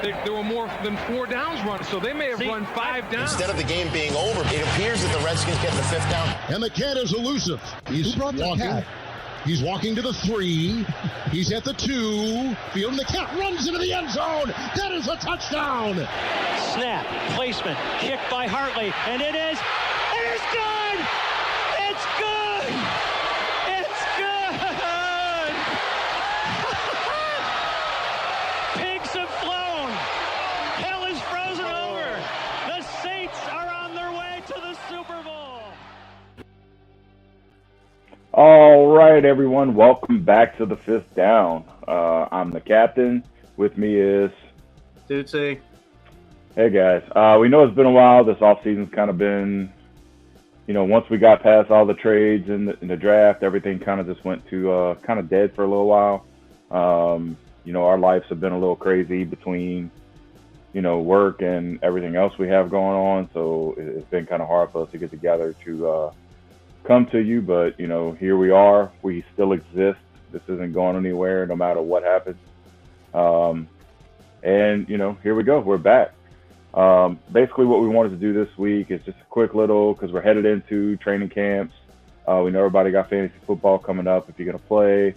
There were more than 4 downs run, so they may have run 5 downs. Instead of the game being over, it appears that the Redskins get the 5th down. And the cat is elusive. He's walking. He's walking to the 3. He's at the 2. Fielding the cat runs into the end zone. That is a touchdown. Snap, placement, kick by Hartley, and it is good! It's good! It's good! Pigs have flown. Hell is frozen over. The Saints are on their way to the Super Bowl. All right, everyone. Welcome back to the 5th Down. I'm the captain. With me is Ducey. Hey guys. We know it's been a while. This offseason's kind of been, once we got past all the trades in the draft, everything kind of just went to kind of dead for a little while. Our lives have been a little crazy between, work and everything else we have going on. So it's been kind of hard for us to get together to come to you. But, here we are. We still exist. This isn't going anywhere no matter what happens. And, here we go. We're back. Basically what we wanted to do this week is just a quick little, because we're headed into training camps. We know everybody got fantasy football coming up if you're going to play.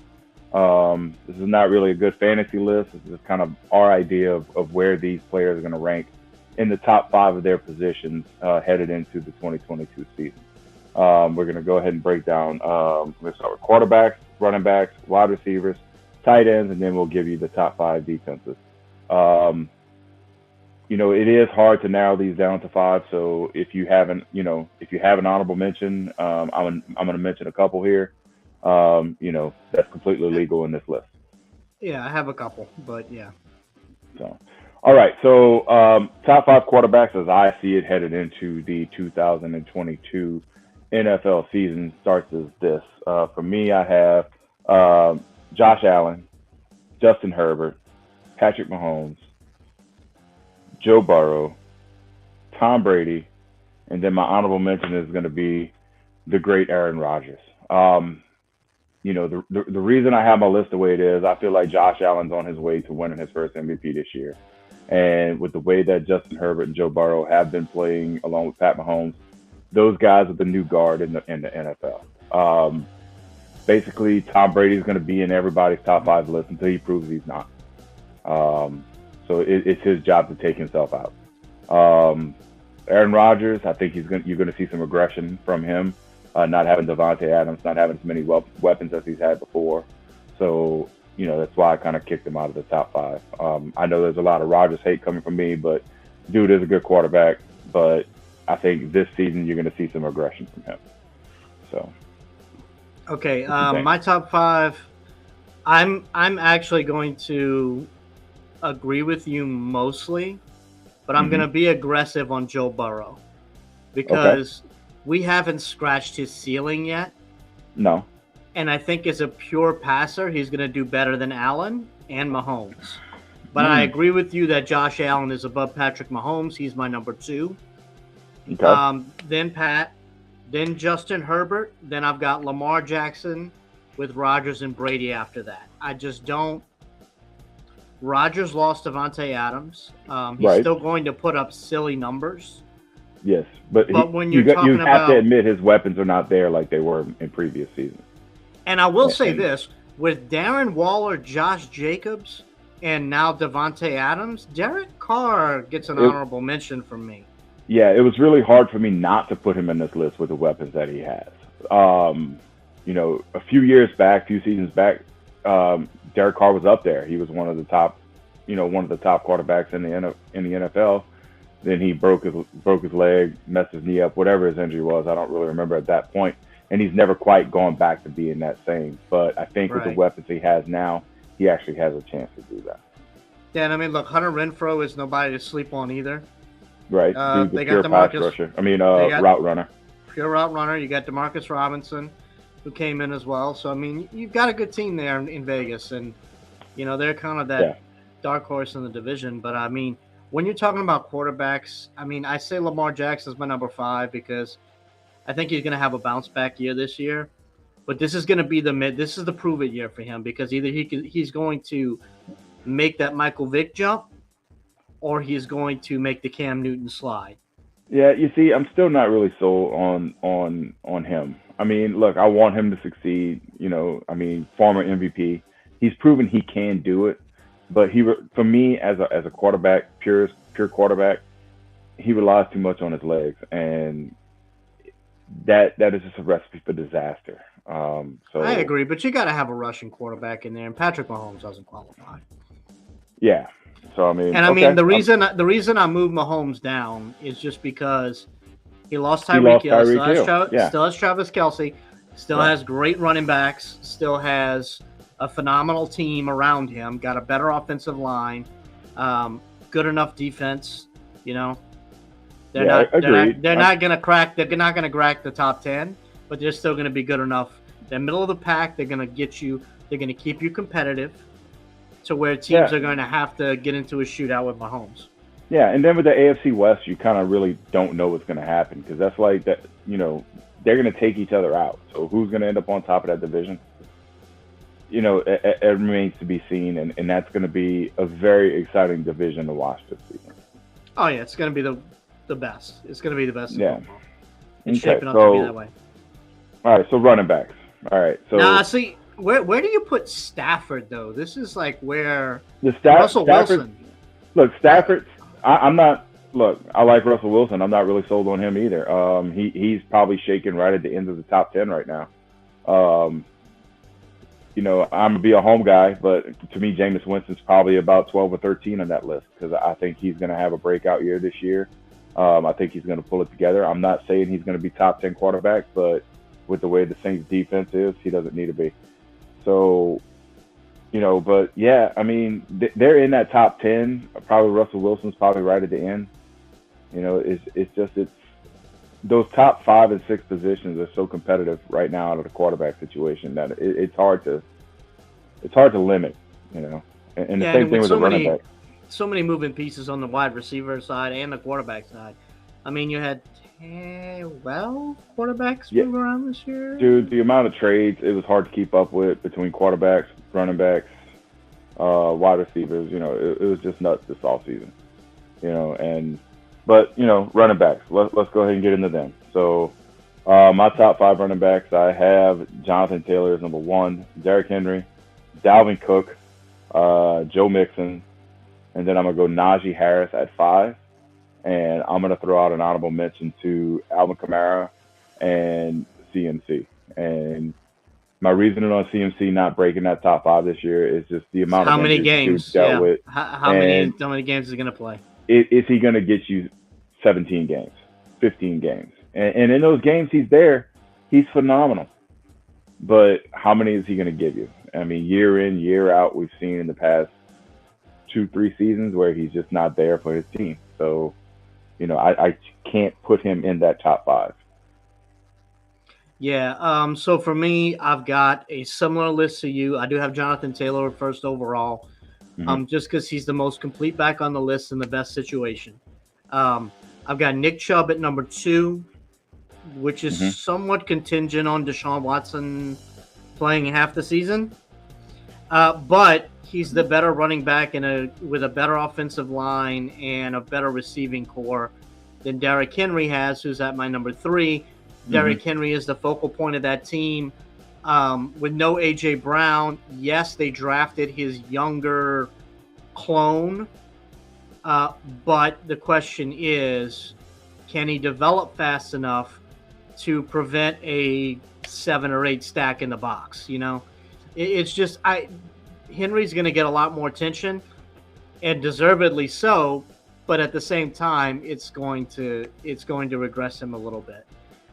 This is not really a good fantasy list. This is kind of our idea of where these players are going to rank in the top 5 of their positions headed into the 2022 season. We're going to go ahead and break down, let's start with quarterbacks, running backs, wide receivers, tight ends, and then we'll give you the top 5 defenses. It is hard to narrow these down to 5. So if you have an honorable mention, I'm going to mention a couple here. That's completely legal in this list. Yeah, I have a couple, but yeah. So, all right. So top 5 quarterbacks as I see it headed into the 2022 NFL season starts as this. For me, I have Josh Allen, Justin Herbert, Patrick Mahomes, Joe Burrow, Tom Brady, and then my honorable mention is going to be the great Aaron Rodgers. The reason I have my list the way it is, I feel like Josh Allen's on his way to winning his first MVP this year. And with the way that Justin Herbert and Joe Burrow have been playing along with Pat Mahomes, those guys are the new guard in the NFL. Basically, Tom Brady is going to be in everybody's top 5 list until he proves he's not. So it's his job to take himself out. Aaron Rodgers, I think you're going to see some regression from him, not having Devontae Adams, not having as many weapons as he's had before. So, that's why I kind of kicked him out of the top 5. I know there's a lot of Rodgers hate coming from me, but dude is a good quarterback. But I think this season you're going to see some regression from him. So. Okay, my top 5, I'm actually going to agree with you mostly, but I'm going to be aggressive on Joe Burrow because we haven't scratched his ceiling yet. No. And I think as a pure passer, he's going to do better than Allen and Mahomes. But I agree with you that Josh Allen is above Patrick Mahomes. He's my number 2. Okay. Then Pat, then Justin Herbert, then I've got Lamar Jackson with Rodgers and Brady after that. I just don't. Rodgers lost Devontae Adams. He's still going to put up silly numbers. Yes, but when you have to admit his weapons are not there like they were in previous seasons. And I will say this, with Darren Waller, Josh Jacobs, and now Devontae Adams, Derek Carr gets an honorable mention from me. Yeah, it was really hard for me not to put him in this list with the weapons that he has. A few seasons back, Derek Carr was up there. He was one of the top quarterbacks in the NFL. Then he broke his leg, messed his knee up, whatever his injury was. I don't really remember at that point. And he's never quite gone back to being that same. But I think with the weapons he has now, he actually has a chance to do that. Yeah, and I mean, look, Hunter Renfrow is nobody to sleep on either. Right. They got route runner. Pure route runner. You got Demarcus Robinson, who came in as well. So, I mean, you've got a good team there in Vegas. And, they're kind of that dark horse in the division. But, I mean, when you're talking about quarterbacks, I mean, I say Lamar Jackson is my number 5 because I think he's going to have a bounce back year this year. But this is going to be this is the prove it year for him because either he's going to make that Michael Vick jump or he's going to make the Cam Newton slide. Yeah, you see, I'm still not really sold on him. I mean, look, I want him to succeed. Former MVP. He's proven he can do it. But for me, as a quarterback, pure quarterback, he relies too much on his legs, and that is just a recipe for disaster. So I agree, but you got to have a rushing quarterback in there, and Patrick Mahomes doesn't qualify. Yeah. So the reason I moved Mahomes down is just because he lost Tyreek Hill, still has Travis Kelce, still has great running backs, still has a phenomenal team around him, got a better offensive line, good enough defense. They're not going to crack the top 10, but they're still going to be good enough. They're middle of the pack. They're going to get you. They're going to keep you competitive, to where teams are going to have to get into a shootout with Mahomes. Yeah, and then with the AFC West, you kind of really don't know what's going to happen, because that's like that. They're going to take each other out. So who's going to end up on top of that division? It remains to be seen, and that's going to be a very exciting division to watch this season. Oh yeah, it's going to be the best. It's going to be the best. Yeah, it's shaping up to be that way. All right, so running backs. All right, so now see, where do you put Stafford though? This is like where Russell Wilson. Look, Stafford. I'm not. Look, I like Russell Wilson. I'm not really sold on him either. He's probably shaking right at the end of the top 10 right now. I'm gonna be a home guy, but to me, Jameis Winston's probably about 12 or 13 on that list, because I think he's gonna have a breakout year this year. I think he's gonna pull it together. I'm not saying he's gonna be top 10 quarterback, but with the way the Saints defense is, he doesn't need to be. So, but yeah, I mean, they're in that top 10. Probably Russell Wilson's probably right at the end. It's those top 5 and 6 positions are so competitive right now out of the quarterback situation that it's hard to limit, And the same thing with the running back. So many moving pieces on the wide receiver side and the quarterback side. I mean, you had 12 quarterbacks move around this year. Dude, the amount of trades, it was hard to keep up with between quarterbacks, running backs, wide receivers. It was just nuts this offseason. But running backs. Let's go ahead and get into them. So, my top 5 running backs, I have Jonathan Taylor as number 1, Derrick Henry, Dalvin Cook, Joe Mixon, and then I'm gonna go Najee Harris at 5, and I'm gonna throw out an honorable mention to Alvin Kamara and CMC. And my reasoning on CMC not breaking that top 5 this year is just the amount how of many games dealt with. How many games is he gonna play? Is he going to get you 17 games, 15 games? And in those games he's there, he's phenomenal. But how many is he going to give you? I mean, year in, year out, we've seen in the past 2-3 seasons where he's just not there for his team. So, I can't put him in that top 5. Yeah, so for me, I've got a similar list to you. I do have Jonathan Taylor first overall. Just because he's the most complete back on the list in the best situation. I've got Nick Chubb at number 2, which is somewhat contingent on Deshaun Watson playing half the season. But he's the better running back with a better offensive line and a better receiving core than Derrick Henry has, who's at my number 3. Derrick Henry is the focal point of that team. With no A.J. Brown, yes, they drafted his younger clone, but the question is, can he develop fast enough to prevent a 7 or 8 stack in the box? It's just Henry's going to get a lot more attention, and deservedly so. But at the same time, it's going to regress him a little bit.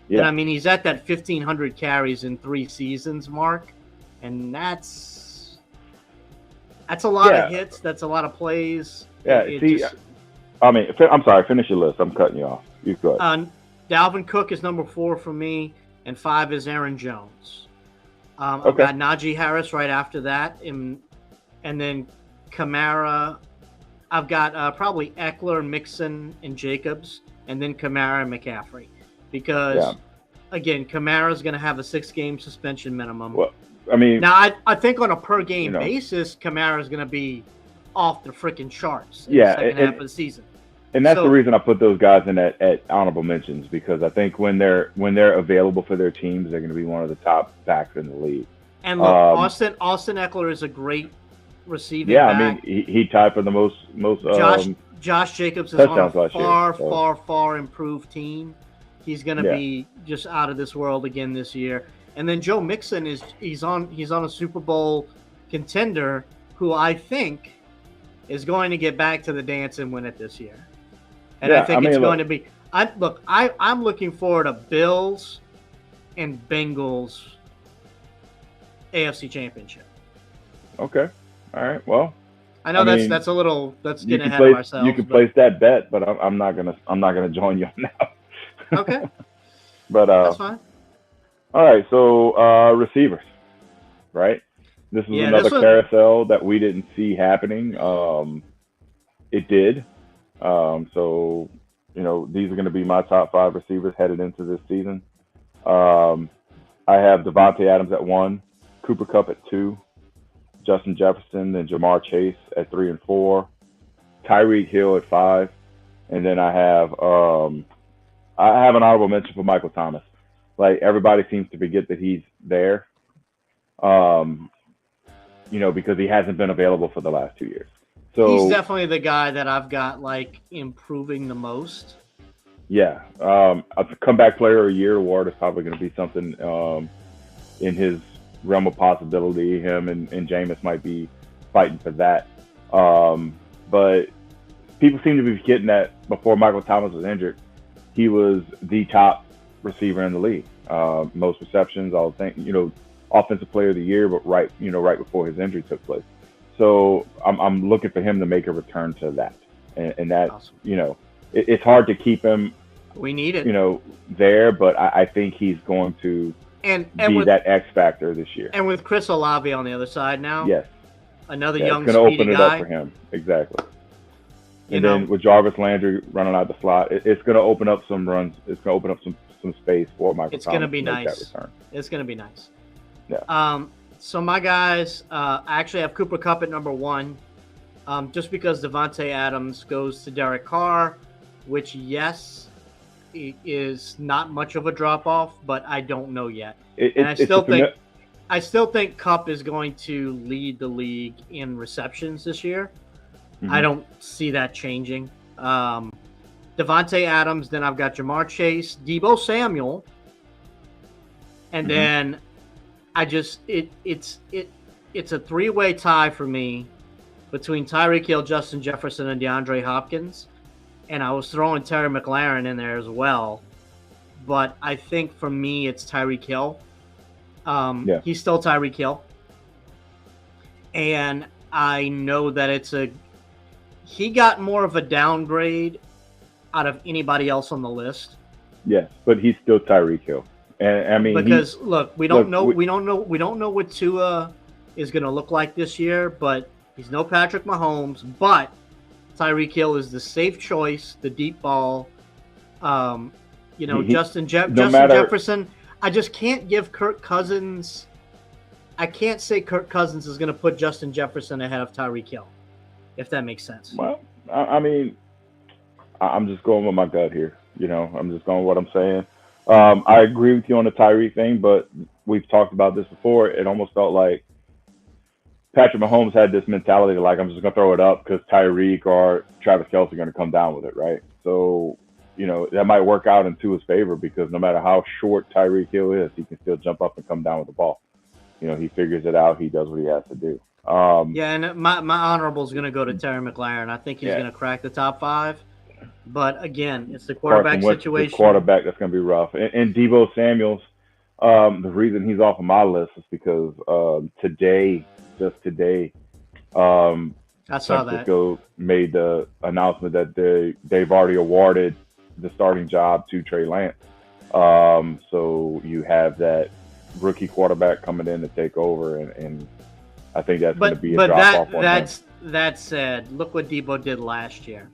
Yeah. And I mean, he's at that 1,500 carries in 3 seasons mark, and that's a lot of hits. That's a lot of plays. Yeah. I'm sorry. Finish your list. I'm cutting you off. You go ahead. Dalvin Cook is number 4 for me, and 5 is Aaron Jones. I've got Najee Harris right after that, and then Kamara. I've got probably Eckler, Mixon, and Jacobs, and then Kamara and McCaffrey. Because, again, Kamara's going to have a 6-game suspension minimum. Well, I mean, now I think on a per-game basis, Kamara's going to be off the freaking charts in the second half of the season. And that's the reason I put those guys in at honorable mentions, because I think when they're available for their teams, they're going to be one of the top backs in the league. And look, Austin Eckler is a great receiving back. I mean, he tied for the most Josh Jacobs is on a far improved team. He's going to be just out of this world again this year. And then Joe Mixon he's on a Super Bowl contender who I think is going to get back to the dance and win it this year. And I think it's going to be. I'm looking forward to Bills and Bengals AFC Championship. Okay, all right. Well, I know that's getting ahead of ourselves. You can place that bet, but I'm not gonna join you on that. Okay, but that's fine. All right, so receivers, right? This is another carousel that we didn't see happening. It did. So, these are going to be my top 5 receivers headed into this season. I have Devontae Adams at 1, Cooper Kupp at 2, Justin Jefferson and Jamar Chase at 3 and 4, Tyreek Hill at 5, and then I have an honorable mention for Michael Thomas. Like, everybody seems to forget that he's there, because he hasn't been available for the last 2 years. So he's definitely the guy that I've got improving the most. Yeah, a comeback player of the year award is probably going to be something in his realm of possibility. Him and Jameis might be fighting for that. But people seem to be forgetting that before Michael Thomas was injured, he was the top receiver in the league. Most receptions, all the things, offensive player of the year, but right before his injury took place. So I'm looking for him to make a return to that, and that awesome. It's hard to keep him. We need it. There, but I think he's going to be that X factor this year. And with Chris Olave on the other side now, yes, another young, it's going to speedy open it guy. up for him. Exactly. Then with Jarvis Landry running out the slot, it's going to open up some runs. It's going to open up some space for Michael. It's going to be nice. It's going to be nice. Yeah. So my guys, I actually have Cooper Kupp at number 1, just because Devontae Adams goes to Derek Carr, which, yes, is not much of a drop-off, but I don't know yet. I still think Kupp is going to lead the league in receptions this year. Mm-hmm. I don't see that changing. Devontae Adams, then I've got Jamar Chase, Deebo Samuel, and then it's a 3-way tie for me between Tyreek Hill, Justin Jefferson, and DeAndre Hopkins. And I was throwing Terry McLaurin in there as well. But I think for me, it's Tyreek Hill. He's still Tyreek Hill. And I know that he got more of a downgrade out of anybody else on the list. Yes, but he's still Tyreek Hill. And I mean, because we don't know what Tua is going to look like this year, but he's no Patrick Mahomes. But Tyreek Hill is the safe choice, the deep ball. Justin Jefferson. I just can't give Kirk Cousins. I can't say Kirk Cousins is going to put Justin Jefferson ahead of Tyreek Hill, if that makes sense. Well, I mean, I'm just going with my gut here. I'm just going with what I'm saying. I agree with you on the Tyreek thing, but we've talked about this before. It almost felt like Patrick Mahomes had this mentality like, I'm just going to throw it up because Tyreek or Travis Kelce are going to come down with it, right? So, that might work out in Tua's favor because no matter how short Tyreek Hill is, he can still jump up and come down with the ball. He figures it out. He does what he has to do. And my honorable is going to go to Terry McLaurin. I think he's going to crack the top 5. But again, it's the quarterback situation. The quarterback, that's going to be rough. And Deebo Samuel's, the reason he's off of my list is because today, I saw San Francisco made the announcement that they've already awarded the starting job to Trey Lance. So you have that rookie quarterback coming in to take over, and I think that's going to be a drop-off on him. That said, look what Deebo did last year.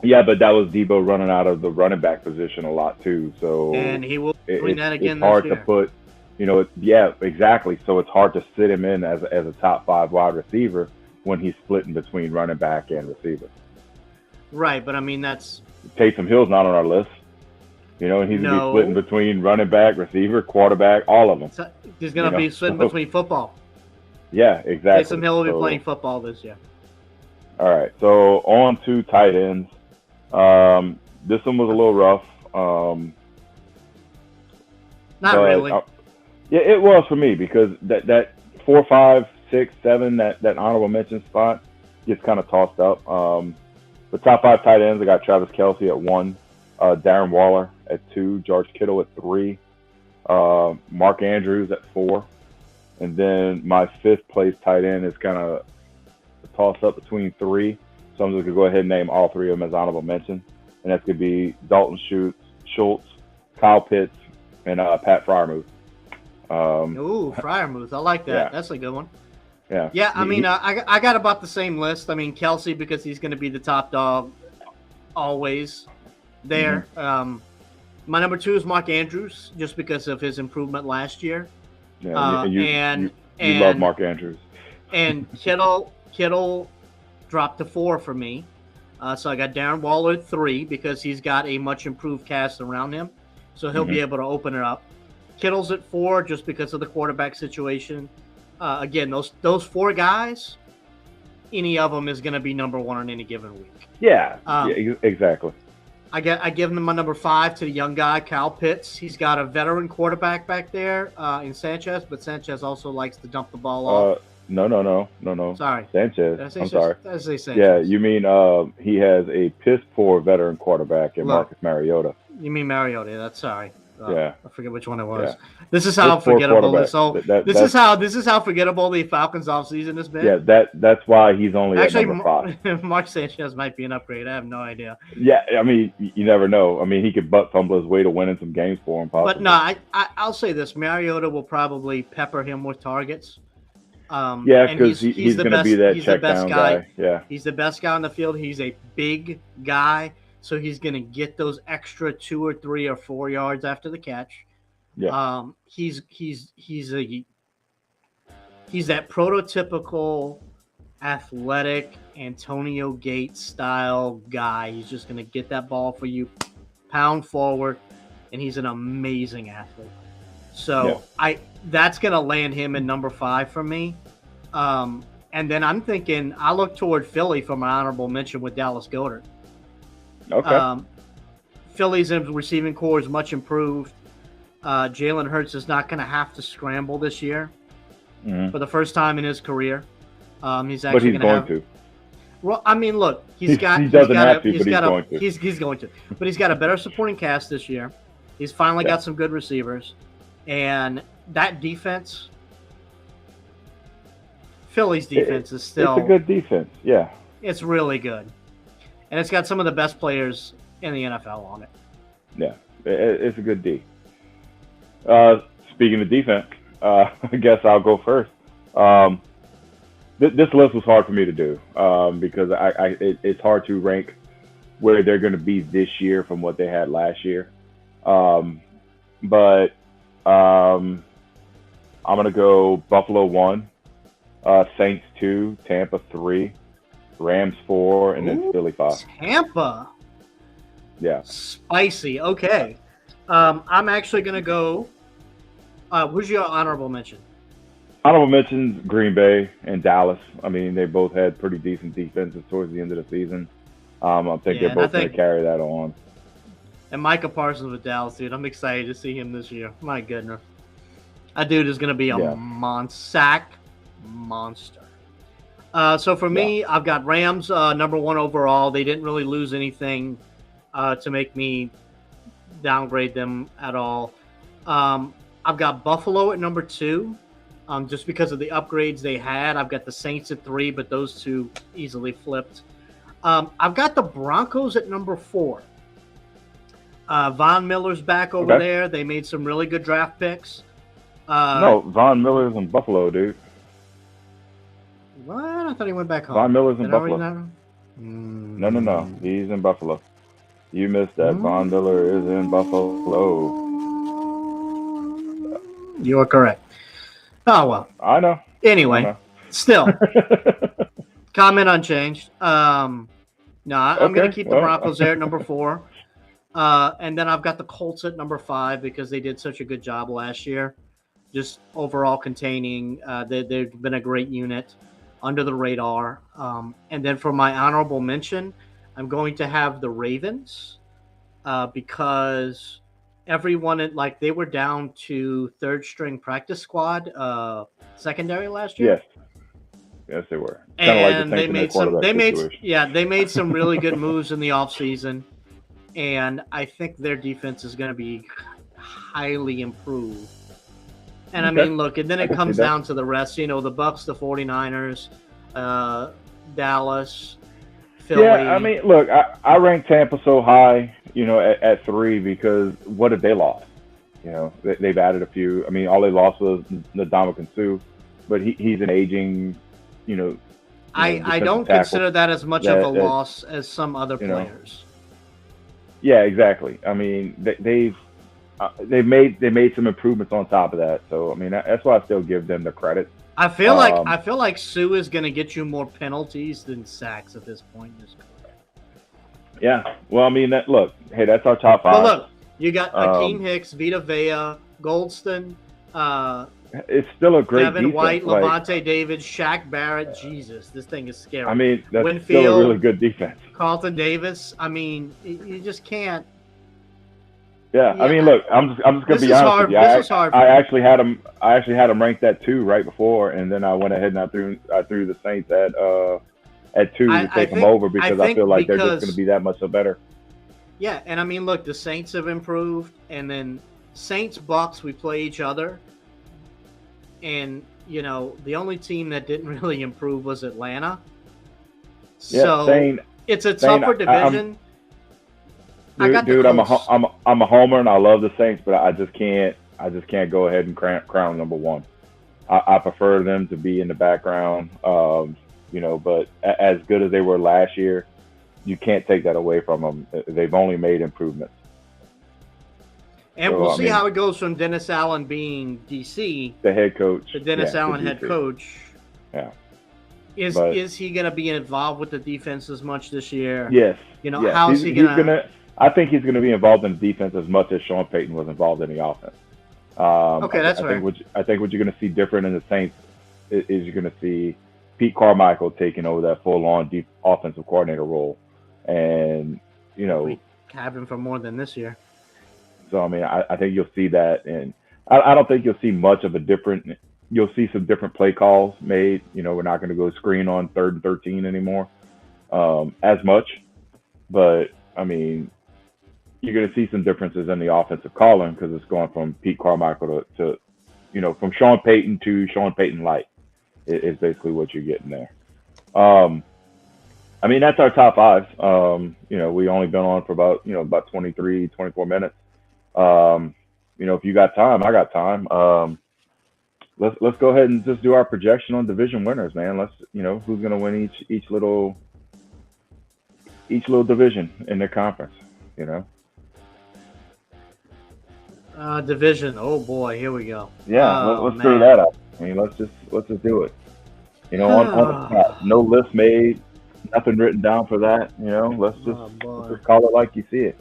Yeah, but that was Deebo running out of the running back position a lot too. So and he will bring that again. It's hard this year. to put, exactly. So it's hard to sit him in as a top 5 wide receiver when he's splitting between running back and receiver. Right, but I mean that's Taysom Hill's not on our list. You know, and he's going to be splitting between running back, receiver, quarterback, all of them. So he's going to be splitting between football. Yeah, exactly. Taysom Hill will be playing football this year. All right, so on to tight ends. This one was a little rough. Not really. Yeah, it was for me because that 4, 5, 6, 7, that honorable mention spot gets kind of tossed up. The top 5 tight ends, I got Travis Kelce at 1, Darren Waller at 2, George Kittle at 3, Mark Andrews at 4, and then my 5th place tight end is kind of a toss up between 3. So I'm just gonna go ahead and name all 3 of them as honorable mention, and that's gonna be Dalton Schultz, Kyle Pitts, and Pat Freiermuth. Ooh, Freiermuth, I like that. Yeah. That's a good one. Yeah. Yeah, I mean, I got about the same list. I mean, Kelce because he's going to be the top dog always there. Mm-hmm. My number 2 is Mark Andrews just because of his improvement last year. Yeah, you love Mark Andrews. And Kittle dropped to 4 for me. So I got Darren Waller at 3 because he's got a much improved cast around him. So he'll be able to open it up. Kittle's at 4 just because of the quarterback situation. Again, those 4 guys, any of them is going to be number 1 on any given week. Yeah, exactly. I give them my number 5 to the young guy, Kyle Pitts. He's got a veteran quarterback back there in Sanchez, but Sanchez also likes to dump the ball off. No. Sorry. Sanchez. I'm sorry. Did I say Sanchez? Yeah, you mean he has a piss-poor veteran quarterback in Marcus Mariota. You mean Mariota? That's sorry. Yeah. I forget which one it was. Yeah. This is how forgettable this. This is how forgettable the Falcons offseason has been. Yeah, that's why he's only at number 5. Mark Sanchez might be an upgrade. I have no idea. Yeah, I mean, you never know. I mean, he could butt fumble his way to winning some games for him, possibly. But no, I'll say this: Mariota will probably pepper him with targets. Because he's going to be that check down guy. Yeah, he's the best guy on the field. He's a big guy. So he's going to get those extra 2 or 3 or 4 yards after the catch. Yeah. He's that prototypical athletic Antonio Gates style guy. He's just going to get that ball for you, pound forward, and he's an amazing athlete. So that's going to land him in number 5 for me. And then I'm thinking I look toward Philly for my honorable mention with Dallas Goedert. Okay. Philly's receiving core is much improved. Jalen Hurts is not going to have to scramble this year for the first time in his career. He's actually going to. Well, I mean, look, he's going to. But he's got a better supporting cast this year. He's finally got some good receivers, and that defense, Philly's defense is still. It's a good defense. Yeah. It's really good. And it's got some of the best players in the NFL on it. Yeah, it's a good D. Speaking of defense, I guess I'll go first. This list was hard for me to do because it's hard to rank where they're going to be this year from what they had last year. But I'm going to go Buffalo 1, Saints 2, Tampa 3. Rams 4, and then Philly 5. Tampa. Yeah. Spicy. Okay. I'm actually going to go. Who's your honorable mention? Honorable mentions Green Bay and Dallas. I mean, they both had pretty decent defenses towards the end of the season. I think they're both going to carry that on. And Micah Parsons with Dallas, dude. I'm excited to see him this year. My goodness. That dude is going to be a sack monster. So for me, I've got Rams number 1 overall. They didn't really lose anything to make me downgrade them at all. I've got Buffalo at number 2 just because of the upgrades they had. I've got the Saints at 3, but those 2 easily flipped. I've got the Broncos at number 4. Von Miller's back over there. They made some really good draft picks. No, Von Miller's in Buffalo, dude. What? I thought he went back home. Von Miller's in Buffalo. No. He's in Buffalo. You missed that. Von Miller is in Buffalo. You are correct. Oh, well. I know. Anyway, still. Comment unchanged. No, I'm going to keep the Broncos there at number 4. And then I've got the Colts at number 5 because they did such a good job last year. Just overall containing. They've been a great unit under the radar. And then for my honorable mention, I'm going to have the Ravens because everyone, they were down to third string practice squad secondary last year. Yes, they were. And they made some really good moves in the offseason. And I think their defense is going to be highly improved. And I mean, look, and then it comes down to the rest. The Bucs, the 49ers, Dallas, Philly. Yeah, I mean, look, I rank Tampa so high, at 3 because what have they lost? They've added a few. I mean, all they lost was Ndamukong Suh, but he's an aging, I don't consider that as much of a loss as some other players. Yeah, exactly. I mean, they've made some improvements on top of that. So I mean, that's why I still give them the credit. I feel like Sue is going to get you more penalties than sacks at this point in his career. Yeah. Well, I mean, look, hey, that's our top 5. Well, look, you got Akeem Hicks, Vita Vea, Goldston. It's still a great Devin defense. White, Levante David, Shaq Barrett. Jesus, this thing is scary. I mean, that's Winfield, still a really good defense. Carlton Davis. I mean, you just can't. Yeah, I mean, look, I'm just gonna be honest with you. I actually had them ranked at 2 right before, and then I went ahead and I threw the Saints at 2 to take them over because I feel like they're just gonna be that much better. Yeah, and I mean, look, the Saints have improved, and then Saints Bucks we play each other, and the only team that didn't really improve was Atlanta. Yeah, so it's a tougher division. Dude, I'm a homer and I love the Saints, but I just can't go ahead and crown number 1. I prefer them to be in the background, but as good as they were last year, you can't take that away from them. They've only made improvements. And we'll see how it goes from Dennis Allen being DC, the head coach, to Dennis Allen head coach. Yeah. Is he going to be involved with the defense as much this year? Yes. How's he going to? I think he's going to be involved in the defense as much as Sean Payton was involved in the offense. Okay, that's fair. I think what you're going to see different in the Saints is you're going to see Pete Carmichael taking over that full-on deep offensive coordinator role, and we have him for more than this year. So I mean, I think you'll see that, and I don't think you'll see much of a different. You'll see some different play calls made. We're not going to go screen on 3rd and 13 anymore as much, but I mean, you're going to see some differences in the offensive calling because it's going from Pete Carmichael to from Sean Payton to Sean Payton light is basically what you're getting there. I mean, that's our top 5. We only been on for about 23, 24 minutes. If you got time, I got time. Let's go ahead and just do our projection on division winners, man. Let's who's going to win each little division in their conference. Division. Oh boy, here we go. Yeah, let's throw that up. I mean, let's just do it. On the spot, no list made, nothing written down for that. Let's just call it like you see it.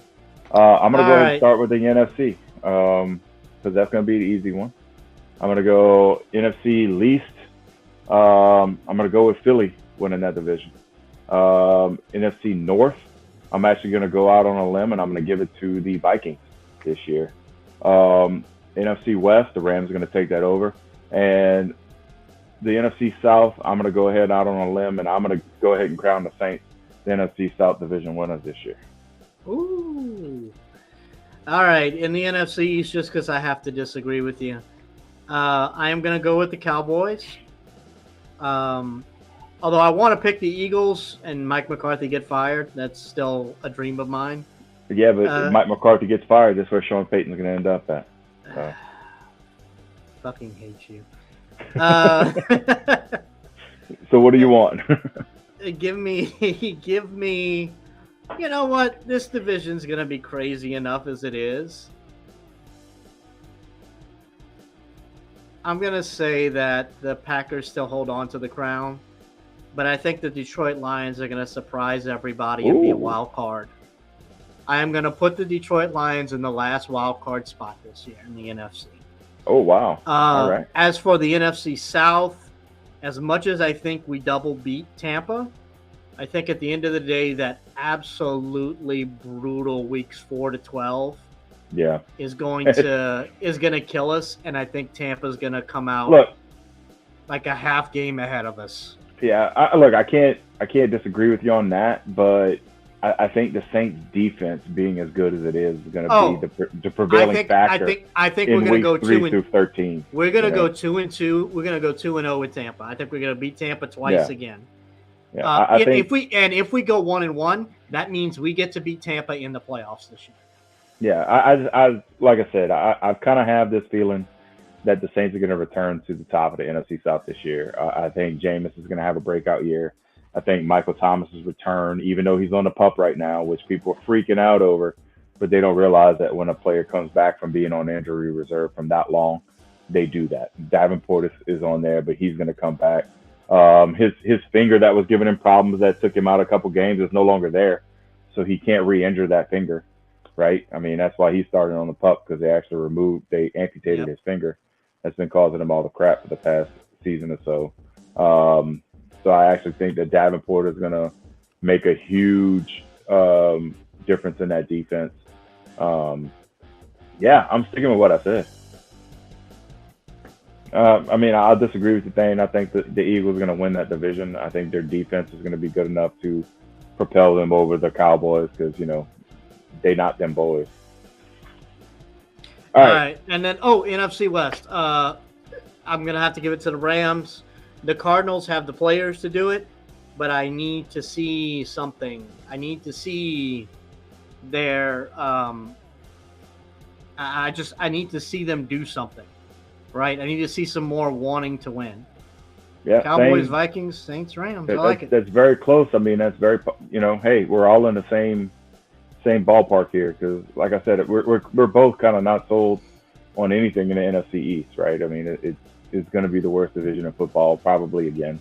I'm gonna go ahead and start with the NFC because that's gonna be the easy one. I'm gonna go NFC least. I'm gonna go with Philly winning that division. NFC North, I'm actually gonna go out on a limb and I'm gonna give it to the Vikings this year. NFC West, the Rams are going to take that over. And the NFC South, I'm going to go ahead out on a limb, and I'm going to go ahead and crown the Saints the NFC South division winners this year. Ooh. All right. In the NFC East, just because I have to disagree with you, I am going to go with the Cowboys. Although I want to pick the Eagles and Mike McCarthy get fired. That's still a dream of mine. Yeah, but if Mike McCarthy gets fired, that's where Sean Payton's going to end up at. So. Fucking hate you. So what do you want? Give me. You know what? This division's going to be crazy enough as it is. I'm going to say that the Packers still hold on to the crown, but I think the Detroit Lions are going to surprise everybody and be a wild card. I am going to put the Detroit Lions in the last wild card spot this year in the NFC. Oh, wow. All right. As for the NFC South, as much as I think we double beat Tampa, I think at the end of the day that absolutely brutal weeks 4 to 12 is going to kill us, and I think Tampa's going to come out like a half game ahead of us. Yeah, I can't disagree with you on that, but I think the Saints defense being as good as it is going to be the prevailing factor. I think we're going to go 2 through 13. We're going to go 2-2. We're going to go 2-0 with Tampa. I think we're going to beat Tampa twice again. Yeah, I think if we go 1-1, that means we get to beat Tampa in the playoffs this year. Yeah, I like I said, I kind of have this feeling that the Saints are going to return to the top of the NFC South this year. I think Jameis is going to have a breakout year. I think Michael Thomas's return, even though he's on the PUP right now, which people are freaking out over, but they don't realize that when a player comes back from being on injury reserve from that long, they do that. Davenport is on there, but he's going to come back. His finger that was giving him problems that took him out a couple games is no longer there, so he can't re-injure that finger, right? I mean, that's why he started on the PUP, because they amputated his finger. That's been causing him all the crap for the past season or so. So I actually think that Davenport is going to make a huge difference in that defense. Yeah, I'm sticking with what I said. I mean, I'll disagree with you, Thane. I think the Eagles are going to win that division. I think their defense is going to be good enough to propel them over the Cowboys because, they not them boys. All right. And then, NFC West. I'm going to have to give it to the Rams. The Cardinals have the players to do it, but I need to see something. I need to see their I need to see them do something, right? I need to see some more wanting to win. Yeah, Cowboys, Vikings, Saints, Rams. I like it. That's very close. I mean, that's very, hey, we're all in the same ballpark here because, like I said, we're both kind of not sold on anything in the NFC East, right? I mean, it's going to be the worst division in football probably again.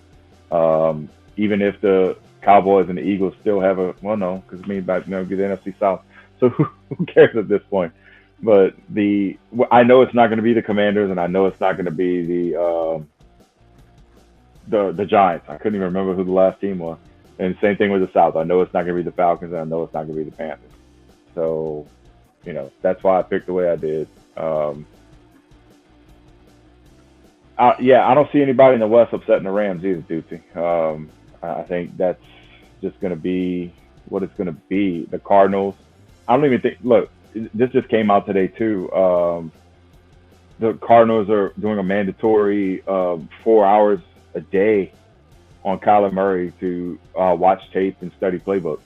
Even if the Cowboys and the Eagles still have get the NFC South. So who cares at this point? But I know it's not going to be the Commanders, and I know it's not going to be the Giants. I couldn't even remember who the last team was. And same thing with the South. I know it's not going to be the Falcons, and I know it's not going to be the Panthers. So, that's why I picked the way I did. I don't see anybody in the West upsetting the Rams either, Dootsy. I think that's just going to be what it's going to be. The Cardinals, I don't even think – look, this just came out today too. The Cardinals are doing a mandatory 4 hours a day on Kyler Murray to watch tape and study playbook.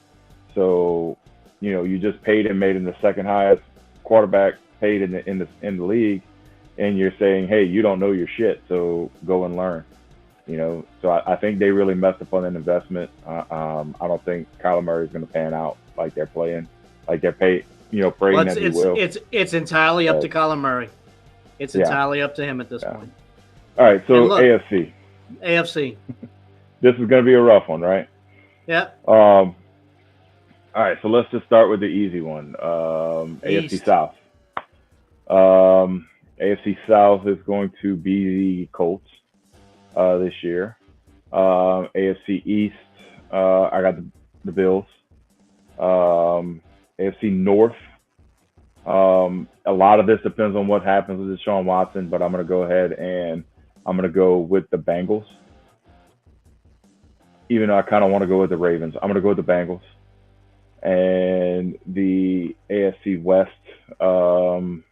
So, you just paid him, made him the second highest quarterback paid in the league, and you're saying, hey, you don't know your shit, so go and learn. So I think they really messed up on an investment. I don't think Kyler Murray is going to pan out like they're playing, like they're praying that he will. It's entirely up to Kyler Murray. It's entirely up to him at this point. All right, so AFC. This is going to be a rough one, right? Yeah. All right, so let's just start with the easy one. AFC South. AFC South is going to be the Colts this year. AFC East, I got the Bills. AFC North, a lot of this depends on what happens with Deshaun Watson, but I'm going to go ahead and I'm going to go with the Bengals. Even though I kind of want to go with the Ravens, I'm going to go with the Bengals. And the AFC West, I'm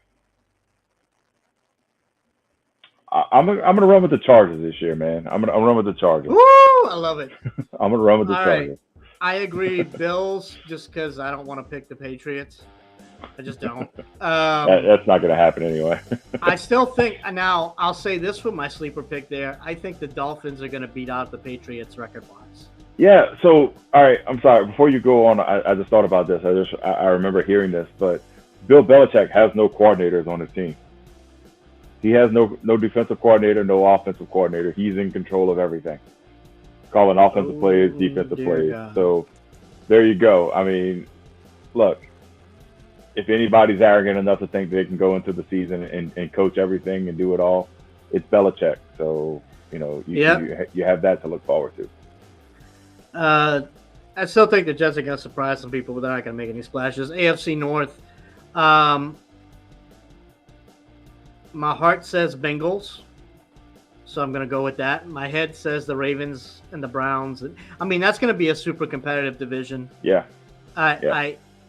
going to run with the Chargers this year, man. I'm going to run with the Chargers. Woo! I love it. I'm going to run with the Chargers. Right. I agree, Bills, just because I don't want to pick the Patriots. I just don't. That's not going to happen anyway. I still think, now I'll say this for my sleeper pick there. I think the Dolphins are going to beat out the Patriots record-wise. Yeah, so, all right, I'm sorry. Before you go on, I just thought about this. I remember hearing this, but Bill Belichick has no coordinators on his team. He has no defensive coordinator, no offensive coordinator. He's in control of everything. calling offensive plays, defensive plays. God. So there you go. I mean, look, if anybody's arrogant enough to think they can go into the season and coach everything and do it all, it's Belichick. So, you have that to look forward to. I still think the Jets are going to surprise some people, but they're not going to make any splashes. AFC North, my heart says Bengals, so I'm going to go with that. My head says the Ravens and the Browns. I mean, that's going to be a super competitive division. Yeah.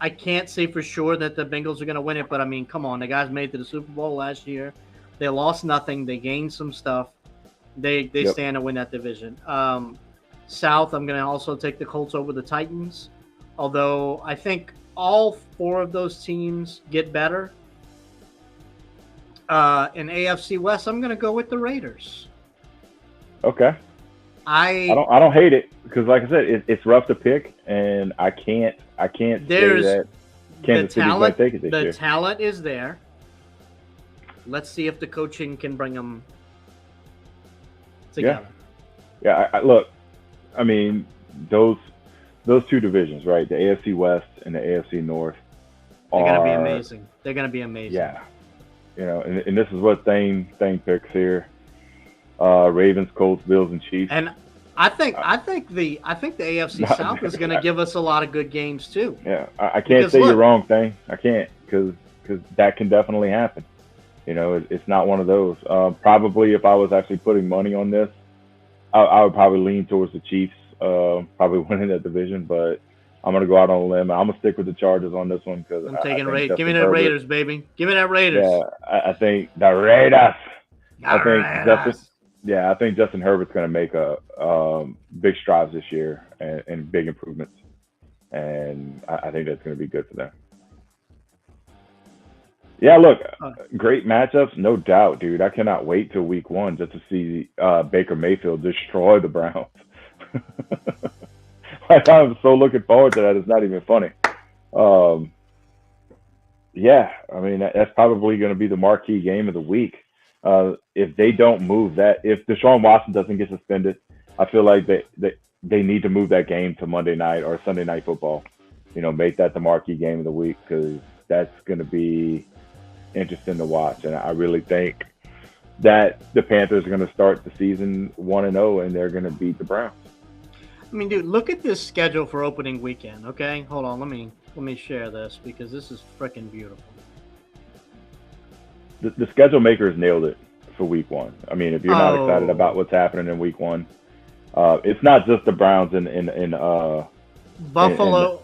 I can't say for sure that the Bengals are going to win it, but I mean, come on. The guys made it to the Super Bowl last year. They lost nothing. They gained some stuff. They stand to win that division. South, I'm going to also take the Colts over the Titans, although I think all four of those teams get better. In AFC West, I'm going to go with the Raiders. Okay. I don't hate it because, like I said, it's rough to pick, and I can't say that Kansas City's going to take it this year. The talent is there. Let's see if the coaching can bring them together. Yeah. Look, I mean, those two divisions, right? The AFC West and the AFC North They're going to be amazing. They're going to be amazing. Yeah. And this is what Thane picks here. Ravens, Colts, Bills, and Chiefs. And I think the AFC South is going to give us a lot of good games too. Yeah, I can't say you're wrong, Thane. I can't because that can definitely happen. It's not one of those. Probably if I was actually putting money on this, I would probably lean towards the Chiefs, probably winning that division. But I'm going to go out on a limb. I'm going to stick with the Chargers on this one because I'm taking Raiders. Give me that Raiders, baby. Give me that Raiders. Yeah, I think the Raiders. I think Justin Herbert's going to make big strides this year and big improvements, and I think that's going to be good for them. Yeah, look, great matchups, no doubt, dude. I cannot wait till week 1 just to see Baker Mayfield destroy the Browns. I'm so looking forward to that. It's not even funny. Yeah, I mean, that's probably going to be the marquee game of the week. If they don't move that, if Deshaun Watson doesn't get suspended, I feel like they need to move that game to Monday night or Sunday Night Football. Make that the marquee game of the week because that's going to be interesting to watch. And I really think that the Panthers are going to start the season 1-0 and they're going to beat the Browns. I mean, dude, look at this schedule for opening weekend. Okay, hold on. Let me share this because this is freaking beautiful. The schedule makers nailed it for week 1. I mean, if you're not excited about what's happening in week 1, it's not just the Browns in Buffalo.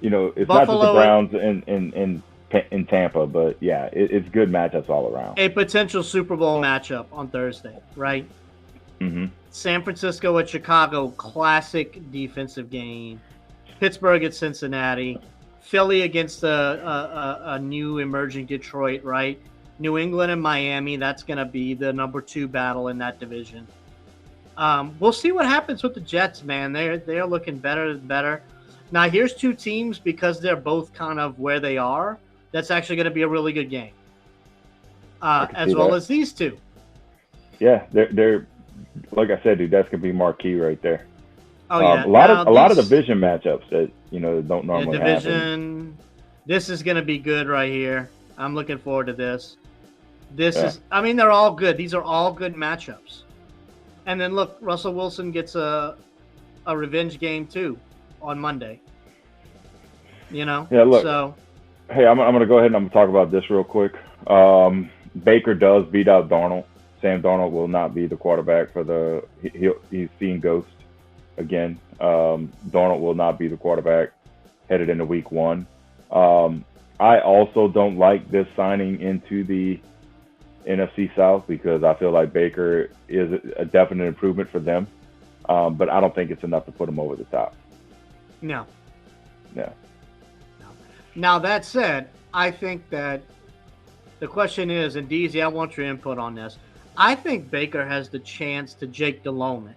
It's not just the Browns in Tampa, but yeah, it's good matchups all around. A potential Super Bowl matchup on Thursday, right? Mm-hmm. San Francisco at Chicago, classic defensive game. Pittsburgh at Cincinnati. Philly against a new emerging Detroit, right? New England and Miami, that's going to be the number 2 battle in that division. We'll see what happens with the Jets, man. They're looking better and better. Now, here's 2 teams because they're both kind of where they are. That's actually going to be a really good game, as well as these 2. Yeah, they're like I said, dude. That's going to be marquee right there. Oh yeah, a lot of division matchups that don't normally happen. This is going to be good right here. I'm looking forward to this. I mean, they're all good. These are all good matchups. And then look, Russell Wilson gets a revenge game too on Monday. Yeah, look. So, hey, I'm going to go ahead and I'm going to talk about this real quick. Baker does beat out Darnold. Sam Darnold will not be the quarterback for he's seeing ghosts again. Darnold will not be the quarterback headed into week 1. I also don't like this signing into the NFC South because I feel like Baker is a definite improvement for them. But I don't think it's enough to put him over the top. No. Yeah. Now, that said, I think that the question is, and DZ, I want your input on this. I think Baker has the chance to Jake Delhomme.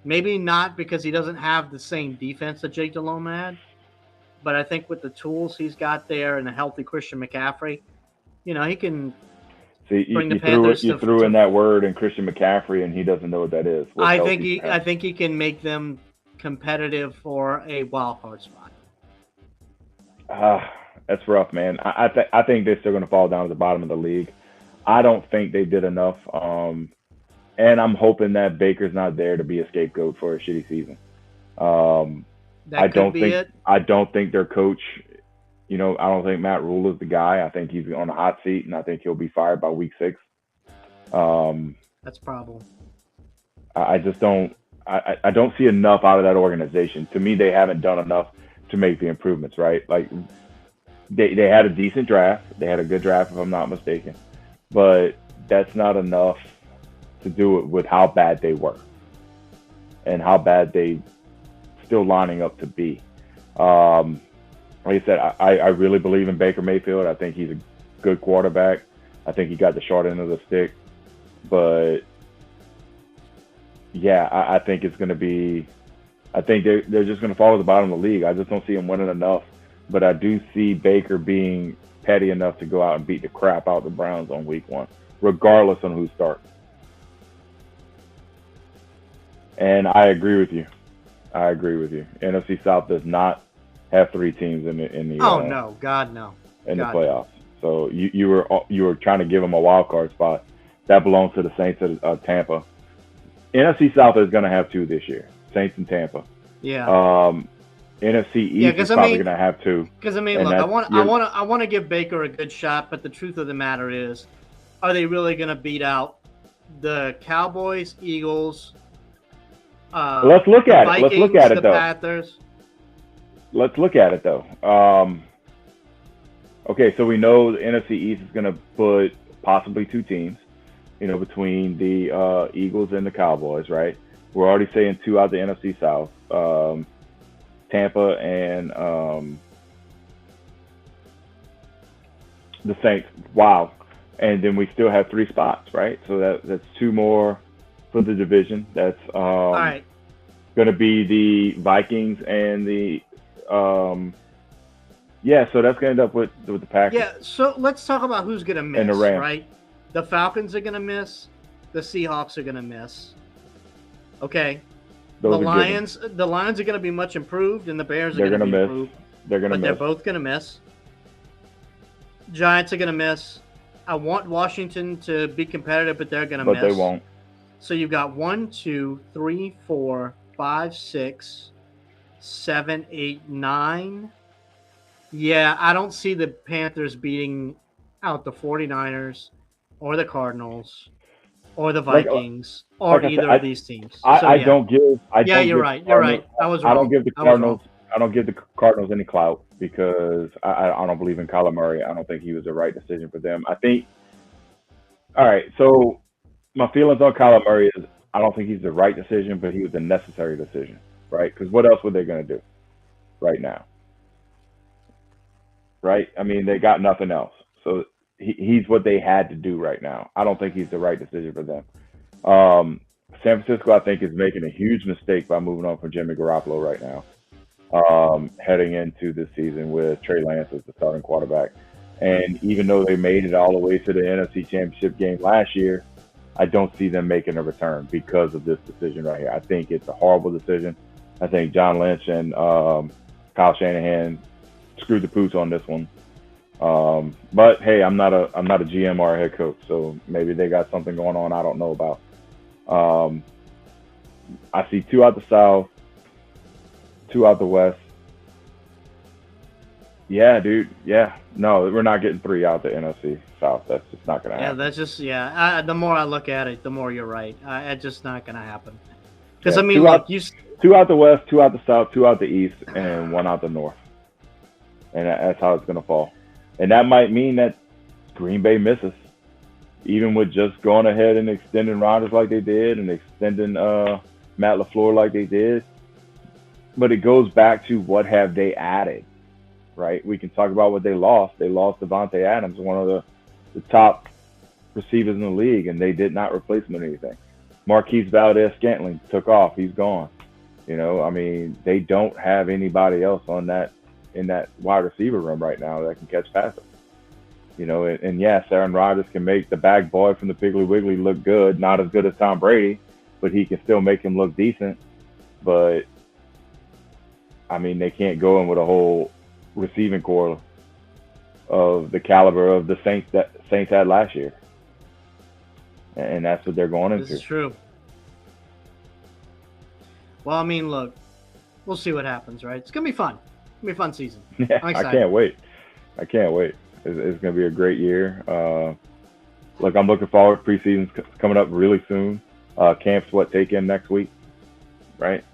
Maybe not because he doesn't have the same defense that Jake Delhomme had, but I think with the tools he's got there and a healthy Christian McCaffrey, he can See, bring the you Panthers threw in that word in Christian McCaffrey, and he doesn't know what that is. I think he can make them competitive for a wild card spot. That's rough, man. I think they're still going to fall down to the bottom of the league. I don't think they did enough. And I'm hoping that Baker's not there to be a scapegoat for a shitty season. I don't think their coach, I don't think Matt Rule is the guy. I think he's on the hot seat, and I think he'll be fired by week 6. That's a problem. I just don't. I don't see enough out of that organization. To me, they haven't done enough to make the improvements. Right? Like they had a decent draft. They had a good draft, if I'm not mistaken, but that's not enough to do it with how bad they were and how bad they still lining up to be. Like I said, I really believe in Baker Mayfield. I think he's a good quarterback. I think he got the short end of the stick. But, yeah, I think it's going to be – I think they're just going to fall to the bottom of the league. I just don't see them winning enough. But I do see Baker being petty enough to go out and beat the crap out of the Browns on week 1, regardless on who starts. And I agree with you. NFC South does not have 3 teams in the no, God no. In the playoffs. So you were trying to give them a wild card spot. That belongs to the Saints of Tampa. NFC South is going to have 2 this year. Saints and Tampa. Yeah. NFC East is probably going to have 2. Because look, I want to give Baker a good shot, but the truth of the matter is, are they really going to beat out the Cowboys, Eagles? Let's look at it. Let's look at it, though. Panthers. Let's look at it, though. Okay, so we know the NFC East is going to put possibly 2 teams, between the Eagles and the Cowboys, right? We're already saying 2 out of the NFC South, Tampa and the Saints. Wow. And then we still have 3 spots, right? So that's 2 more for the division. That's all right. Going to be the Vikings and the so that's going to end up with the Packers. Yeah, so let's talk about who's going to miss, and the Rams. Right? The Falcons are going to miss. The Seahawks are going to miss. Okay. The Lions are going to be much improved, and the Bears are going to be improved. They're going to miss. They're both going to miss. Giants are going to miss. I want Washington to be competitive, but they're going to miss. But they won't. So you've got 1, 2, 3, 4, 5, 6, 7, 8, 9. Yeah, I don't see the Panthers beating out the 49ers or the Cardinals or the Vikings or either of these teams. You're right. You're right. I was wrong. I don't give the Cardinals. I don't give the Cardinals any clout because I don't believe in Kyler Murray. I don't think he was the right decision for them. I think. All right, so my feelings on Kyler Murray is I don't think he's the right decision, but he was a necessary decision, right? Because what else were they going to do right now? Right? I mean, they got nothing else. So he's what they had to do right now. I don't think he's the right decision for them. San Francisco, I think, is making a huge mistake by moving on from Jimmy Garoppolo right now, heading into this season with Trey Lance as the starting quarterback. And even though they made it all the way to the NFC Championship game last year, I don't see them making a return because of this decision right here. I think it's a horrible decision. I think John Lynch and Kyle Shanahan screwed the pooch on this one. But hey, I'm not a GM or a head coach, so maybe they got something going on I don't know about. I see 2 out the South, 2 out the West. Yeah, dude. Yeah. No, we're not getting 3 out the NFC South. That's just not going to happen. Yeah, that's just, the more I look at it, the more you're right. It's just not going to happen. Because, I mean, 2 out the West, 2 out the South, 2 out the East, and 1 out the North. And that's how it's going to fall. And that might mean that Green Bay misses, even with just going ahead and extending Rodgers like they did and extending Matt LaFleur like they did. But it goes back to what have they added, right? We can talk about what they lost. They lost Devontae Adams, one of the top receivers in the league, and they did not replace him with anything. Marquise Valdez-Scantling took off. He's gone. I mean, they don't have anybody else in that wide receiver room right now that can catch passes. And yes, Aaron Rodgers can make the bag boy from the Piggly Wiggly look good. Not as good as Tom Brady, but he can still make him look decent. But I mean, they can't go in with a whole receiving core of the caliber of the Saints that Saints had last year, and that's what they're going into. This is true. Well, I mean, look, we'll see what happens, right? It's gonna be fun. It's gonna be a fun season. Yeah, I'm I excited. can't wait. It's going to be a great year. Look, I'm looking forward. Preseason's coming up really soon. Camp's take in next week, right?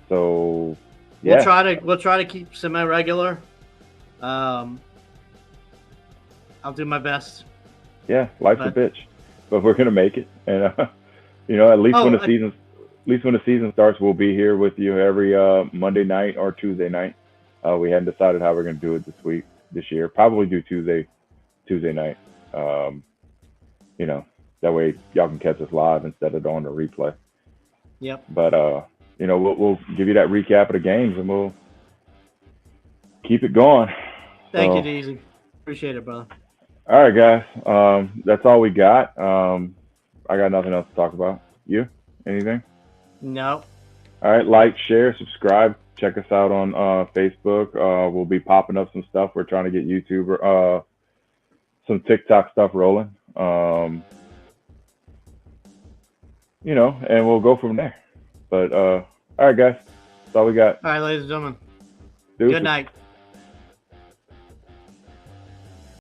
So, yeah. We'll try to keep semi-regular. I'll do my best. Yeah, life's a bitch, but we're going to make it. And at least when the season starts, we'll be here with you every Monday night or Tuesday night. We hadn't decided how we're going to do it this year. Probably do Tuesday night. That way y'all can catch us live instead of on the replay. Yep. But we'll give you that recap of the games and we'll keep it going. Thank you, Deezy. Appreciate it, brother. All right, guys. That's all we got. I got nothing else to talk about. You? Anything? No. All right, like, share, subscribe. Check us out on Facebook. We'll be popping up some stuff. We're trying to get YouTube, some TikTok stuff rolling. And we'll go from there. But all right, guys, that's all we got. All right, ladies and gentlemen. Deuces. Good night.